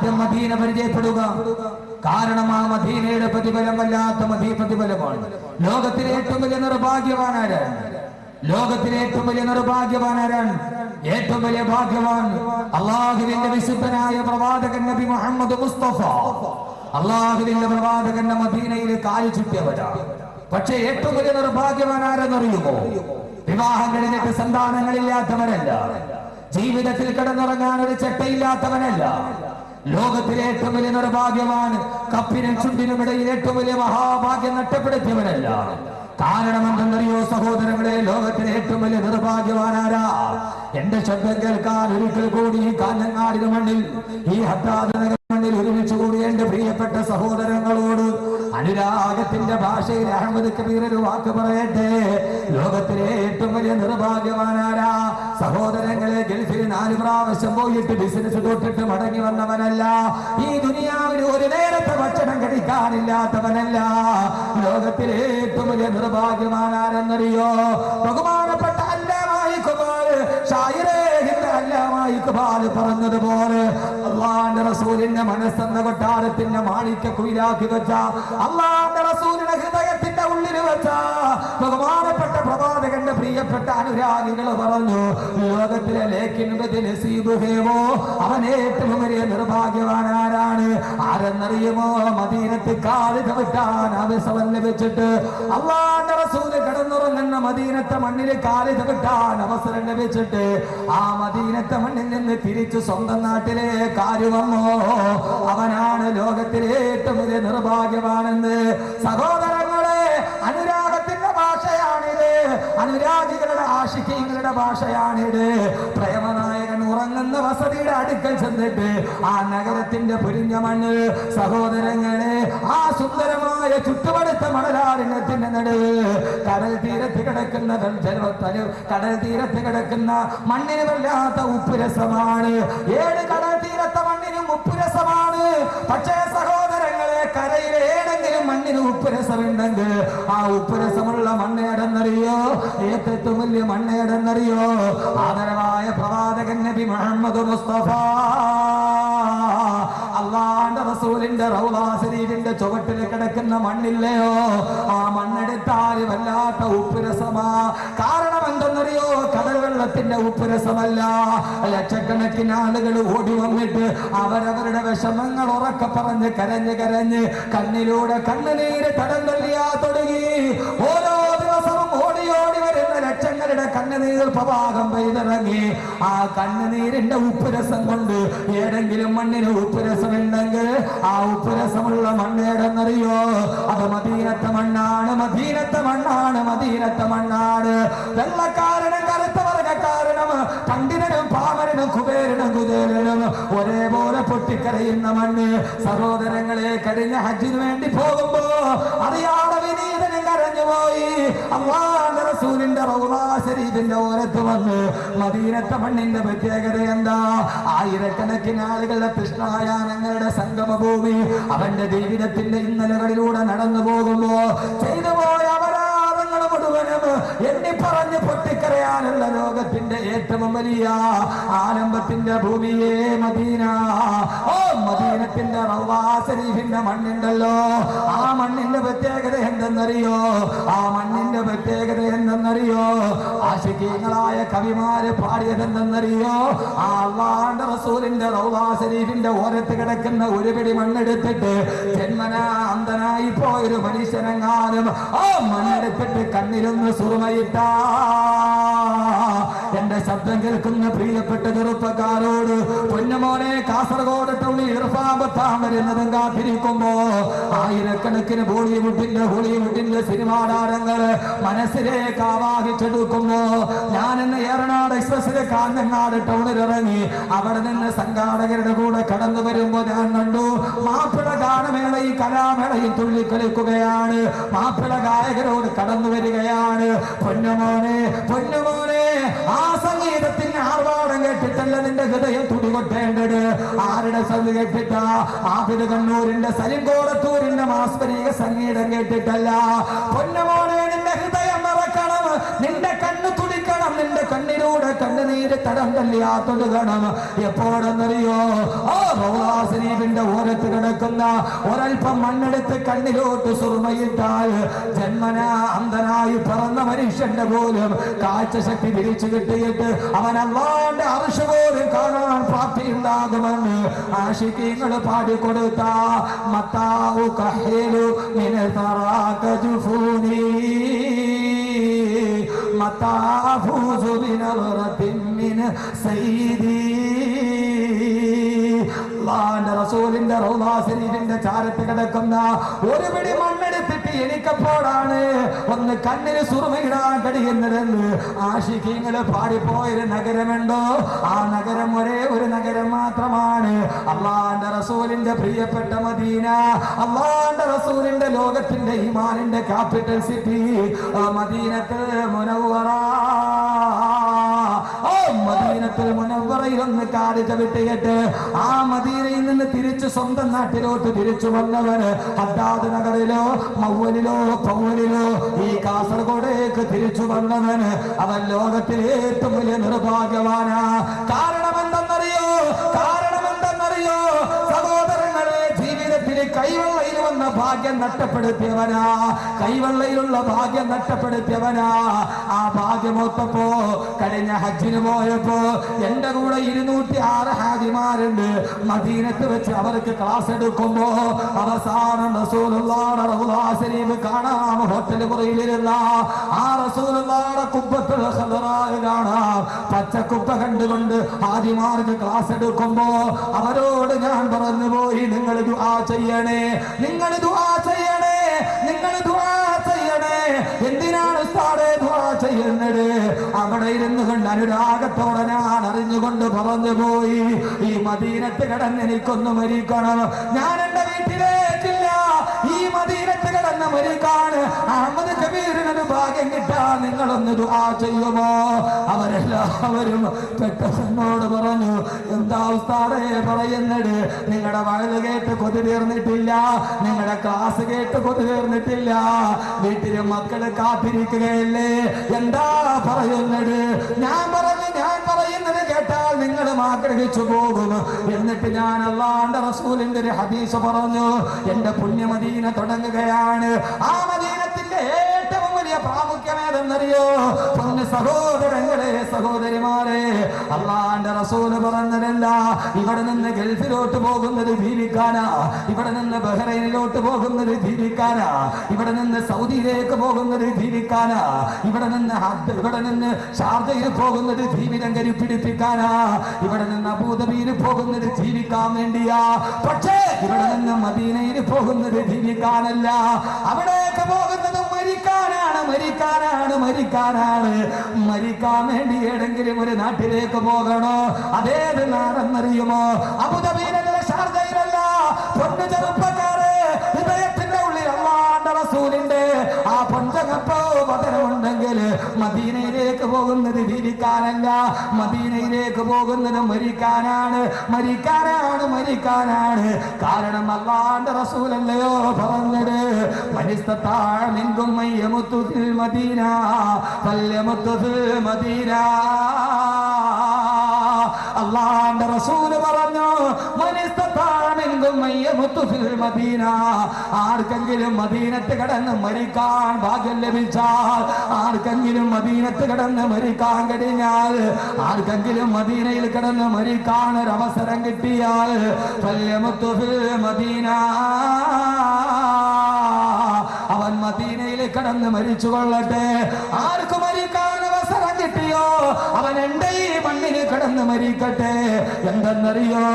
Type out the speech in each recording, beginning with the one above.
ആദ്യം മദീന പരിചയപ്പെടുക. കാരണം ആ മദീനയുടെ പ്രതിഫലം വല്ലാത്ത പ്രതിഫലമാണ്. ലോകത്തിലെ ഏറ്റവും വലിയ നിർഭാഗ്യവാനാരാണ്? ലോകത്തിലെ ഏറ്റവും വലിയ നിർഭാഗ്യവാനാരാണ്? ഏറ്റവും വലിയ ഭാഗ്യവാൻ അള്ളാഹുവിന്റെ വിശുദ്ധനായ പ്രവാചകൻ നബി മുഹമ്മദ് മുസ്തഫ. അള്ളാഹുവിന്റെ പ്രവാചകന്റെ മദീനയിൽ കാല് ചുറ്റിയവരാണ്. പക്ഷെ ഏറ്റവും വലിയ നിർഭാഗ്യവാൻ ആരെന്നറിയുമോ? വിവാഹം കഴിഞ്ഞിട്ട് സന്താനങ്ങളില്ലാത്തവനല്ല, ജീവിതത്തിൽ കിടന്നുറങ്ങാൻ ഒരു ചട്ടയില്ലാത്തവനല്ല. ലോകത്തിലെ ഏറ്റവും വലിയ നിർഭാഗ്യവാൻ കപ്പിനും ചുണ്ടിനും ഇടയിൽ ഏറ്റവും വലിയ മഹാഭാഗ്യം നഷ്ടപ്പെടുത്തിയവനല്ല. കാരണം എന്തെന്നറിയോ സഹോദരങ്ങളെ? ലോകത്തിലെ ഏറ്റവും വലിയ നിർഭാഗ്യവാനാരാ? എന്റെ ശബ്ദം കേൾക്കാൻ ഒരിക്കൽ കൂടി ഈ കാഞ്ഞങ്ങാടിന് മണ്ണിൽ, ഈ ഹദ്ദാദ് മണ്ണിൽ ഒരുമിച്ച് കൂടി എന്റെ പ്രിയപ്പെട്ട സഹോദരങ്ങളോട് അനുരാഗത്തിന്റെ ഭാഷയിൽ അഹമ്മദ് കബീർ ഒരു വാക്ക് പറയട്ടെ. ലോകത്തിലെ ഏറ്റവും വലിയ നിർഭാഗ്യവാനാരാ? സഹോദരങ്ങളെ, ഗൾഫിൽ 4 പ്രാവശ്യം പോയിട്ട് ബിസിനസ് തൊട്ടിട്ട് മടങ്ങി വന്നവനല്ല. ഈ ദുനിയാവിൽ ഒരു നേരത്തെ ഭക്ഷണം കഴിക്കാനില്ലാത്തവനല്ല. ലോകത്തിലെ ഏറ്റവും വലിയ നിർഭാഗ്യവാനാരെന്നറിയോ? ബഹുമാനപ്പെട്ട പറഞ്ഞതുപോലെ അള്ളാന്റെ റസൂലിന്റെ മനസ്സെന്ന കൊട്ടാരത്തിന്റെ മാണിക്യ കുയിലാക്കി വെച്ച, അള്ളാന്റെ റസൂലിന്റെ ഹൃദയത്തിന്റെ ഉള്ളിൽ വെച്ച ബഹുമാനപ്പെട്ട പ്രവാചകന്റെ പ്രിയപ്പെട്ട അനുരാഗികൾ പറഞ്ഞു, ലോകത്തിലെ ലേഖിൻബോ അവൻ ഏറ്റവും വലിയ നിർഭാഗ്യവാനാരാണ്? ആരെന്നറിയുമോ? മദീനത്ത് കാല് ചവിട്ടാൻ അവസരം ലഭിച്ചിട്ട്, അള്ളാന്റെ റസൂല് കിടന്നുറങ്ങുന്ന മദീനത്തെ മണ്ണിൽ കാല് ചവിട്ടാൻ അവസരം ലഭിച്ചിട്ട് ആ മദീനത്തെ മണ്ണിൽ നിന്ന് തിരിച്ചു സ്വന്തം നാട്ടിലെ കാര്യം വന്നോ, അവനാണ് ലോകത്തിലെ ഏറ്റവും വലിയ നിർഭാഗ്യവാനെന്ന്. സഹോദരങ്ങളെ, അനുരാഗത്തിന്റെ ഭാഷയാണിത്, അനുരാഗികളുടെ ആശിഖീങ്ങളുടെ ഭാഷയാണിത്. പ്രേമനായകൻ ഉറങ്ങുന്ന വസതിയുടെ അടുക്കൽ ചെന്നിട്ട് ആ നഗരത്തിന്റെ പൊരിഞ്ഞ മണ്ണ്, സഹോദരങ്ങളെ, ആ സുന്ദരമായ ചുറ്റുപടുത്ത മണലാരണ്യത്തിന്റെ നടുവ് കടൽ തീരത്ത് കിടക്കുന്ന കടൽ തീരത്ത് കിടക്കുന്ന മണ്ണിന് വല്ലാത്ത ഉപ്പുരസമാണ്. 7 കടൽ തീരത്തെ മണ്ണിനും ഉപ്പുരസമാണ്. പക്ഷേ സഹോദരങ്ങളെ, കരയിലെ ഏതെങ്കിലും മണ്ണിന് ഉപ്പുരസമുണ്ടെങ്കിൽ ആ ഉപ്പുരസമുള്ള മണ്ണേടെന്നറിയോ? ഏറ്റവും വലിയ മണ്ണേടെന്നറിയോ? ആദരവായ പ്രവാചകൻ നബി മുഹമ്മദ് മുസ്തഫ അള്ളാന്റെ റസൂലിന്റെ റൗളാ ശരീഫിന്റെ ചുവട്ടിൽ കിടക്കുന്ന മണ്ണില്ലയോ? ആ മണ്ണെടുത്താൽ വല്ലാത്ത ഉപ്പുരസമാ. കാരണം എന്തെന്നറിയോ? കടൽ വെള്ളത്തിന്റെ ഉപ്പുരസമല്ല. ലക്ഷക്കണക്കിന് ആളുകൾ ഓടി വന്നിട്ട് അവരവരുടെ വിഷമങ്ങൾ ഉറക്കെ പറഞ്ഞ് കരഞ്ഞ് കരഞ്ഞ് കണ്ണിലൂടെ കണ്ണുനീര് തടം തള്ളിയാ തുടങ്ങി. ഓരോ ദിവസവും ഓടി ഓടി വരുന്ന ലക്ഷങ്ങളുടെ കണ്ണുനീർ പ്രവാഹം പെയ്തിറങ്ങി. ആ കണ്ണുനീരിന്റെ ഉപ്പുരസം കൊണ്ട് ഏതെങ്കിലും മണ്ണിന് ഉപ്പുരസമുണ്ടെങ്കിൽ ആ ഉപ്പുരസമുള്ള മണ്ണേടെന്നറിയോ? അത് മദീനത്തെ മണ്ണാണ്, മദീനത്തെ മണ്ണാണ്, മദീനത്തെ മണ്ണാണ്. വെള്ളക്കാരനും കറുത്ത വർഗക്കാരനും പണ്ഡിതനും പാമരനും കുബേരനും കുതേരനും ഒരേപോലെ പൊട്ടിക്കരയുന്ന മണ്ണ്. സഹോദരങ്ങളെ, കഴിഞ്ഞ ഹജ്ജിന് വേണ്ടി പോകുമ്പോ അറിയാതെ വിനീതനും കരഞ്ഞുപോയി. അല്ലാഹുവിന്റെ റസൂലിന്റെ റൗളാ ശരീഫിന്റെ ഓരത്ത് വന്ന് മദീനത്തെ മണ്ണിന്റെ പ്രത്യേകത എന്താ? ആയിരക്കണക്കിന് ആളുകളുടെ കൃഷ്ണായാനങ്ങളുടെ സംഗമഭൂമി. അവന്റെ ജീവിതത്തിന്റെ ഇന്നലകളിലൂടെ നടന്നു പോകുമ്പോ ചെയ്തു പോയ അപരാധങ്ങൾ മുഴുവനും എണ്ണി പറഞ്ഞ് പൊട്ടിക്കരയാനുള്ള ലോകത്തിന്റെ ഏറ്റവും വലിയ ആലംബത്തിന്റെ ഭൂമിയെ മദീന. ഓ, മദീനത്തിന്റെ റൗളാ ശരീഫിന്റെ മണ്ണുണ്ടല്ലോ, ആ മണ്ണിന്റെ പ്രത്യേകത എന്തെന്നറിയോ? ആ മണ്ണിന്റെ പ്രത്യേകത എന്തെന്നറിയോ? ആശിഖീങ്ങളായ കവിമാര് പാടിയതെന്തെന്നറിയോ? ആ അല്ലാഹുവിന്റെ റസൂലിന്റെ റൗളാ ശരീഫിന്റെ ഓരത്ത് കിടക്കുന്ന ഒരു പിടി മണ്ണെടുത്തിട്ട് ജന്മനാ അന്ധനായി പോയൊരു മനുഷ്യനെങ്ങാനും ആ മണ്ണെടുത്തിട്ട് കണ്ണിലൊന്ന് സുറുമയിട്ട എന്റെ ശബ്ദം കേൾക്കുന്ന പ്രിയപ്പെട്ട ചെറുപ്പക്കാരോട്, പൊന്നുമോനെ, കാസർഗോഡ് ടൗണിൽ ഇർഫാൻ വരുന്നതും കാത്തിരിക്കുമ്പോ ആയിരക്കണക്കിന് ഹോളിവുഡിന്റെ സിനിമാ താരങ്ങൾ മനസ്സിലേക്ക് ആവാഹിച്ചെടുക്കുമ്പോ ഞാനിന്ന് ഏറനാട് എക്സ്പ്രസിലെ കാഞ്ഞങ്ങാട് ടൗണിൽ ഇറങ്ങി അവിടെ നിന്ന് സംഘാടകരുടെ കൂടെ കടന്നു വരുമ്പോ ഞാൻ കണ്ടു മാപ്പിള ഗാനമേളയും കലാമേളയും തുള്ളിക്കളിക്കുകയാണ്. മാപ്പിള ഗായകരോട് കടന്നു വരികയാണ്. പൊന്നുമോനെ, പൊന്നുമോനെ, ആ സംഗീതത്തിന്റെ ആർഭാടം കേട്ടിട്ടല്ല നിന്റെ ഹൃദയം തുടികൊട്ടേണ്ടത്. ആരുടെ സംഗീതം കേട്ടിട്ടാ? ആബിദ് കണ്ണൂരിന്റെ, സലിം കോടത്തൂരിന്റെ മാസ്മരിക സംഗീതം കേട്ടിട്ടല്ല. പൊന്നുമോനെ, നിന്റെ ഹൃദയം മറക്കണം, നിന്റെ കണ്ണ് തുടിക്കണം, നിന്റെ കണ്ണിലൂടെ കണ്ണുനീര് കണ്ണീര് തടം തല്ലിയാത്തൊണ്ട് കാണാം. എപ്പോഴെന്നറിയോ? ആ റൗളാ ശരീഫിന്റെ ഓരത്ത് കിടക്കുന്ന ഒരൽപ്പം മണ്ണെടുത്ത് കണ്ണിലോട്ട് സുർമയിട്ടാൽ ജന്മനാ അന്ധനായി പറന്ന മനുഷ്യന്റെ പോലും കാഴ്ച ശക്തി തിരിച്ചു കിട്ടിയിട്ട് അവൻ അല്ലാഹുവിന്റെ അർശ് പോലും കാണാൻ പ്രാപ്തിയുണ്ടാകുമെന്ന് ആശിഖീങ്ങൾ പാടിക്കൊടുത്ത മത്താഉ കഹീലു മിൻ തറാക ജുഫൂനി മത്താ അഫൂസു ബിനറത്തിൻ മിൻ സയ്യിദി. അല്ലാഹുവിന്റെ റസൂലിന്റെ റൗളാ ശരീഫിന്റെ ചാരത്ത് കിടക്കുന്ന ഒരു പിടി മണ്ണെടുത്തിട്ട് എനിക്കപ്പോഴാണ് ഒന്ന് കണ്ണിന് സുറുമയിടാൻ കഴിയുന്നതെന്ന് ആശിഖീങ്ങള് പാടിപ്പോയൊരു നഗരമുണ്ടോ? ആ നഗരം ഒരേ ഒരു നഗരം മാത്രമാണ്. അല്ലാഹുവിന്റെ റസൂലിന്റെ പ്രിയപ്പെട്ട മദീന. അല്ലാഹുവിന്റെ റസൂലിന്റെ ലോകത്തിന്റെ ഈമാനിന്റെ ക്യാപിറ്റൽ സിറ്റി മദീനത്തുൽ മുനവ്വറ. മദീനത്തുൽ മുനവ്വറയിൽ ഒന്ന് കാല് ചവിട്ടിയിട്ട് ആ മദീനയിൽ നിന്ന് തിരിച്ച് സ്വന്തം നാട്ടിലോട്ട് തിരിച്ചു വന്നവന് ഹദ്ദാദ് നഗറിലോ മൗവലിലോ പൗവലിലോ ഈ കാസർഗോഡേക്ക് തിരിച്ചു വന്നവന് അവൻ ലോകത്തിലെ ഏറ്റവും വലിയ നിർഭാഗ്യവാനാ. കാരണം എന്തെന്നറിയോ? സഹോദരങ്ങളെ, ജീവിതത്തിൽ കൈവെള്ളയിൽ വന്ന ഭാഗ്യം നഷ്ടപ്പെടുത്തിയവനാ. കൈവെള്ളയിലുള്ള ഭാഗ്യം നഷ്ടപ്പെടുത്തിയവനാ. ആ ഭാഗ്യമൊത്തപ്പോ കഴിഞ്ഞ ഹജ്ജിന് പോയപ്പോ എന്റെ കൂടെ 206 ഹാജിമാരുണ്ട്. മദീനത്ത് വെച്ച് അവർക്ക് ക്ലാസ് എടുക്കുമ്പോ അവസാനം റസൂലുള്ളാഹിയുടെ റൗളാ ശരീഫ് കാണാം. ഹോട്ടൽ മുറിയിലിരുന്ന ആ റസൂലുള്ളാഹിയുടെ കുബ്ബത്തുൽ ഖദറാ കാണാം. പച്ചക്കുബ്ബ കണ്ടുകൊണ്ട് ഹാജിമാർക്ക് ക്ലാസ് എടുക്കുമ്പോ അവരോട് ഞാൻ പറഞ്ഞു പോയി, നിങ്ങൾ ദുആ ചെയ്യണേ, നിങ്ങൾ ദുആ ചെയ്യണേ, നിങ്ങൾ ദുആ ചെയ്യണേ. എന്തിനാണ് ഉസ്താദേ ദുആ ചെയ്യുന്നത്? അവിടെ ഇരുന്നു കൊണ്ട് അനുരാഗത്തോടെ ഞാൻ അറിഞ്ഞുകൊണ്ട് പറഞ്ഞു പോയി, ഈ മദീനത്ത് കിടന്ന് എനിക്കൊന്ന് മരിക്കണം. ഞാൻ എന്റെ വീട്ടിലേക്കില്ല, ഈ മദീനത്ത് കിടന്ന് മരിക്കാൻ അഹമ്മദ് കബീറിനൊരു ഭാഗ്യം കിട്ടാൻ നിങ്ങളൊന്ന് ദുആ ചെയ്യുമോ? അവരെല്ലാവരും പെട്ടെന്നോട് പറഞ്ഞു, എന്താ ഉസ്താദേ പറയുന്നത്? നിങ്ങളുടെ വഴുത് കേട്ട് കൊതി തീർന്നിട്ടില്ല, നിങ്ങളുടെ ക്ലാസ് കേട്ട് കൊതി തീർന്നിട്ടില്ല, വീട്ടിലെ മക്കള് കാത്തിരിക്കുകയല്ലേ, എന്താ പറയുന്നത്? ഞാൻ പറയുന്നത് കേട്ടാൽ നിങ്ങൾ ആഗ്രഹിച്ചു പോകും. എന്നിട്ട് ഞാൻ അല്ലാഹുവിന്റെ റസൂലിന്റെ ഒരു ഹദീസ് പറഞ്ഞു. എന്റെ പുണ്യമദീന തുടങ്ങുകയാണ്. ആ മദീനത്തിന്റെ ഏറ്റവും വലിയ പ്രാമുഖ്യം ഏതെന്നറിയോ? പൊന്നു സഹോദരങ്ങളെ, സഹോദരിമാരെ, അല്ലാഹുവിന്റെ റസൂൽ പറഞ്ഞതല്ല, ഇവിടെ നിന്ന് ഗൾഫിലോട്ട് പോകുന്നത് ജീവിക്കാനാ, ഇവിടെ നിന്ന് ബഹ്റൈനിലോട്ട് പോകുന്നത് ജീവിക്കാനാ, ഇവിടെ നിന്ന് സൗദിയിലേക്ക് പോകുന്നത് ജീവിക്കാനാ, ഇവിടെ നിന്ന് ഷാർജയിൽ പോകുന്നത് ജീവിതം കരുപ്പിടിപ്പിക്കാനാ, ഇവിടെ നിന്ന് അബൂദബിയിൽ പോകുന്നത് ജീവിക്കാൻ വേണ്ടിയാ. പക്ഷേ ഇവിടെ നിന്ന് മദീനയിൽ പോകുന്നത് ജീവിക്കാനല്ല, അവിടേക്ക് പോകുന്നത് മരിക്കാൻ വേണ്ടി ഏതെങ്കിലും ഒരു നാട്ടിലേക്ക് പോകണോ? അതേത് നാടെന്നറിയുമോ? അബുദാബിയിലല്ല, ഷാർജയിലല്ല. പൊന്നു ചെറുപ്പക്കാരെ, ഹൃദയത്തിന്റെ ഉള്ളിൽ അല്ലാഹുവിന്റെ റസൂലിന്റെ ആ പഞ്ചകപ്പോ വചനമുണ്ടെങ്കിൽ മദീനയിലേക്ക് പോകുന്നത് ജീവിക്കാനല്ല, മദീനയിലേക്ക് പോകുന്നത് മരിക്കാനാണ്. കാരണം അല്ലാഹുവിന്റെ റസൂലല്ലയോ പറഞ്ഞത്, മനിസ്തതാഅ മിൻകും മയ്യമുതു ഫിൽ മദീന ഫൽയമുതു ഫിൽ മദീന. അല്ലാഹുവിന്റെ റസൂൽ പറഞ്ഞു, മനിസ്തതാഅ മിൻകും മയ്യമുതു ഫിൽ മദീന. ആർക്കെങ്കിലും മദീനത്ത് കിടന്ന് മരിക്കാൻ ഭാഗ്യം ലഭിച്ചാൽ, ആർക്കെങ്കിലും മദീനത്ത് കിടന്ന് മരിക്കാൻ കഴിഞ്ഞാൽ, ആർക്കെങ്കിലും മദീനയിൽ കിടന്ന് മരിക്കാൻ ഒരു അവസരം കിട്ടിയാൽ, ഫൽയമുതു ഫിൽ മദീന, അവൻ മദീനയിൽ കിടന്ന് മരിച്ചു കൊള്ളട്ടെ. ആർക്ക് മരിക്കാൻ അവസരം കിട്ടിയോ അവൻ എന്റെ ഈ മണ്ണിൽ കിടന്ന് മരിക്കട്ടെ. എന്തെന്നറിയോ?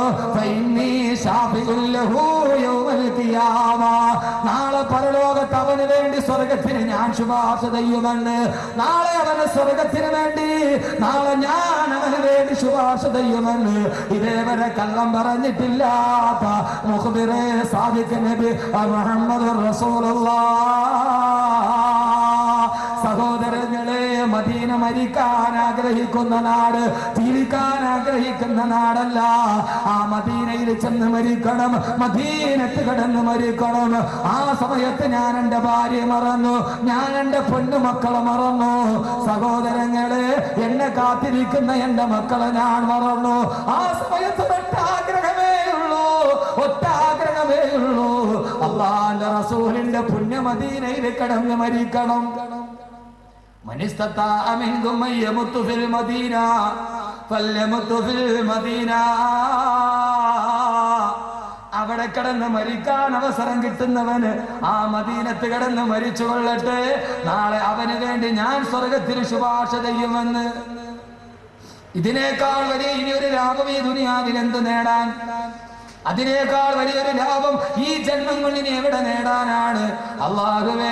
നാളെ പരലോകത്ത് അവന് വേണ്ടി സ്വർഗത്തിന് ഞാൻ ശുപാർശ ചെയ്യുമെന്ന്. നാളെ അവന് സ്വർഗത്തിന് വേണ്ടി, നാളെ ഞാൻ അവന് വേണ്ടി ശുപാർശ ചെയ്യുമെന്ന് ഇതേവരെ കള്ളം പറഞ്ഞിട്ടില്ലാത്ത മുഖ്ബിറെ സാദിഖ് നബി മുഹമ്മദ് റസൂലുള്ളാഹ്. സഹോദരങ്ങളെ, മദീന മരിക്കാൻ ആഗ്രഹിക്കുന്ന നാട്, ജീവിക്കാൻ ആഗ്രഹിക്കുന്ന നാടല്ല. ആ മദീനയിൽ ചെന്ന് മരിക്കണം, മദീനത്ത് കിടന്ന് മരിക്കണം. ആ സമയത്ത് ഞാൻ എന്റെ ഭാര്യയെ മറന്നു, ഞാൻ എന്റെ പൊന്നുമക്കളെ മറന്നു. സഹോദരങ്ങളെ, എന്നെ കാത്തിരിക്കുന്ന എന്റെ മക്കളെ ഞാൻ മറന്നു. ആ സമയത്ത് ഒറ്റാഗ്രഹമേ ഉള്ളൂ, അല്ലാഹുവിന്റെ റസൂലിന്റെ പുണ്യ മദീനയിൽ കിടന്ന് മരിക്കണം. മനിസ്തതാഅ മിൻകും യമുതു ഫിൽ മദീന ഫൽയമുതു ഫിൽ മദീന. അവിടെ കിടന്ന് മരിക്കാൻ അവസരം കിട്ടുന്നവന് ആ മദീനത്ത് കിടന്ന് മരിച്ചു കൊള്ളട്ടെ. നാളെ അവന് വേണ്ടി ഞാൻ സ്വർഗത്തിൽ ശുപാർശ ചെയ്യുമെന്ന്. ഇതിനേക്കാൾ വലിയ ഇനിയൊരു ലാഭം ഈ ദുനിയാവിൽ എന്ത് നേടാൻ? അതിനേക്കാൾ വലിയൊരു ലാഭം ഈ ജന്മം കൊണ്ട് ഇനി എവിടെ നേടാനാണ്? അല്ലാഹുവേ,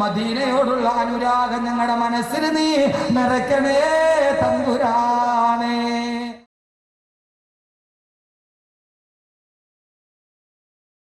മദീനയോടുള്ള അനുരാഗം ഞങ്ങളുടെ മനസ്സിൽ നീ നിറയ്ക്കണേ തമ്പുരാനേ.